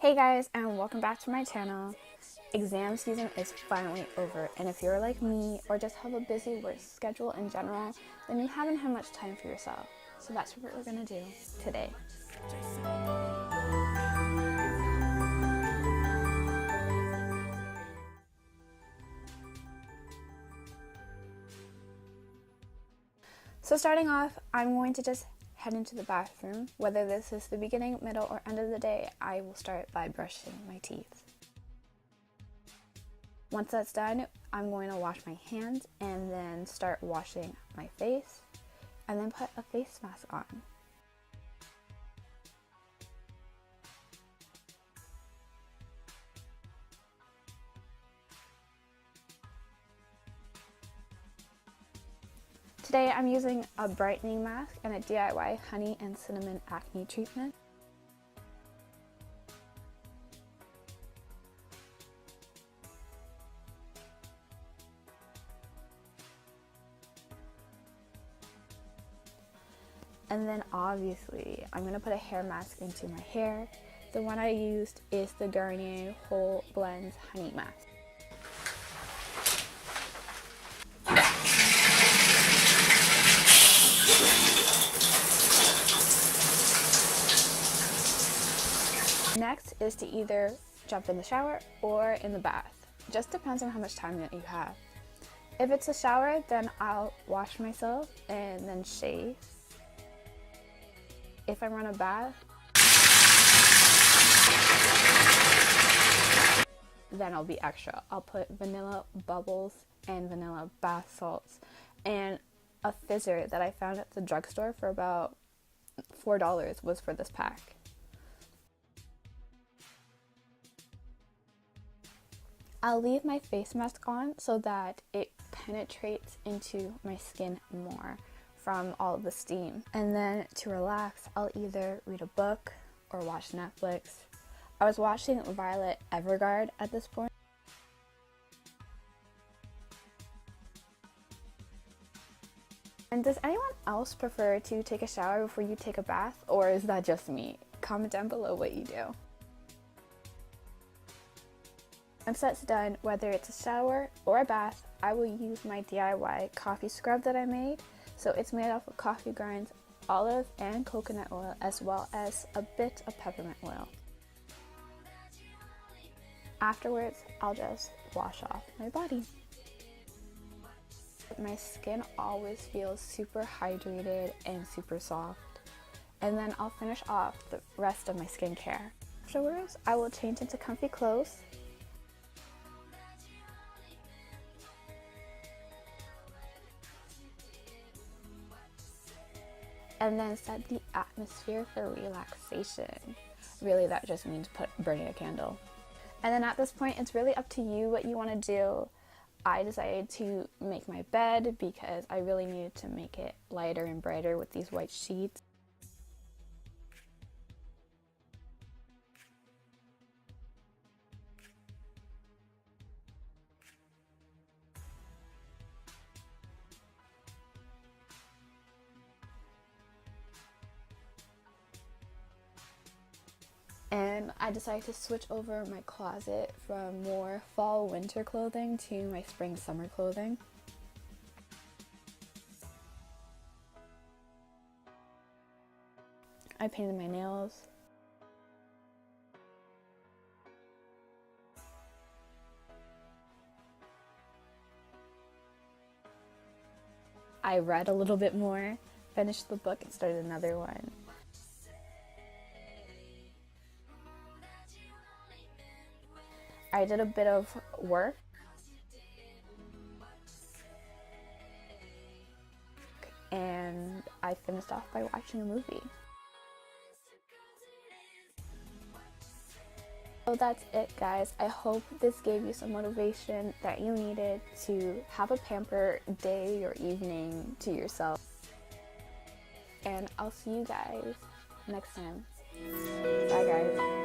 Hey guys, and welcome back to my channel. Exam season is finally over, and if you're like me or just have a busy work schedule in general, then you haven't had much time for yourself. So that's what we're gonna do today. So starting off, I'm going to just head into the bathroom. Whether this is the beginning, middle, or end of the day, I will start by brushing my teeth. Once that's done, I'm going to wash my hands and then start washing my face and then put a face mask on. Today I'm using a brightening mask and a DIY honey and cinnamon acne treatment. And then obviously I'm going to put a hair mask into my hair. The one I used is the Garnier Whole Blends Honey Mask. Next is to either jump in the shower or in the bath. Just depends on how much time that you have. If it's a shower, then I'll wash myself and then shave. If I run a bath, then I'll be extra. I'll put vanilla bubbles and vanilla bath salts and a fizzer that I found at the drugstore for about $4 was for this pack. I'll leave my face mask on so that it penetrates into my skin more from all of the steam. And then to relax, I'll either read a book or watch Netflix. I was watching Violet Evergarden at this point. And does anyone else prefer to take a shower before you take a bath, or is that just me? Comment down below what you do. Once that's done, whether it's a shower or a bath, I will use my DIY coffee scrub that I made. So it's made off of coffee grinds, olive and coconut oil, as well as a bit of peppermint oil. Afterwards, I'll just wash off my body. My skin always feels super hydrated and super soft. And then I'll finish off the rest of my skincare. Afterwards, I will change into comfy clothes. And then set the atmosphere for relaxation. Really, that just means burning a candle. And then at this point, it's really up to you what you want to do. I decided to make my bed because I really needed to make it lighter and brighter with these white sheets. And I decided to switch over my closet from more fall-winter clothing to my spring-summer clothing. I painted my nails. I read a little bit more, finished the book, and started another one. I did a bit of work and I finished off by watching a movie. So that's it, guys. I hope this gave you some motivation that you needed to have a pamper day or evening to yourself. And I'll see you guys next time. Bye, guys.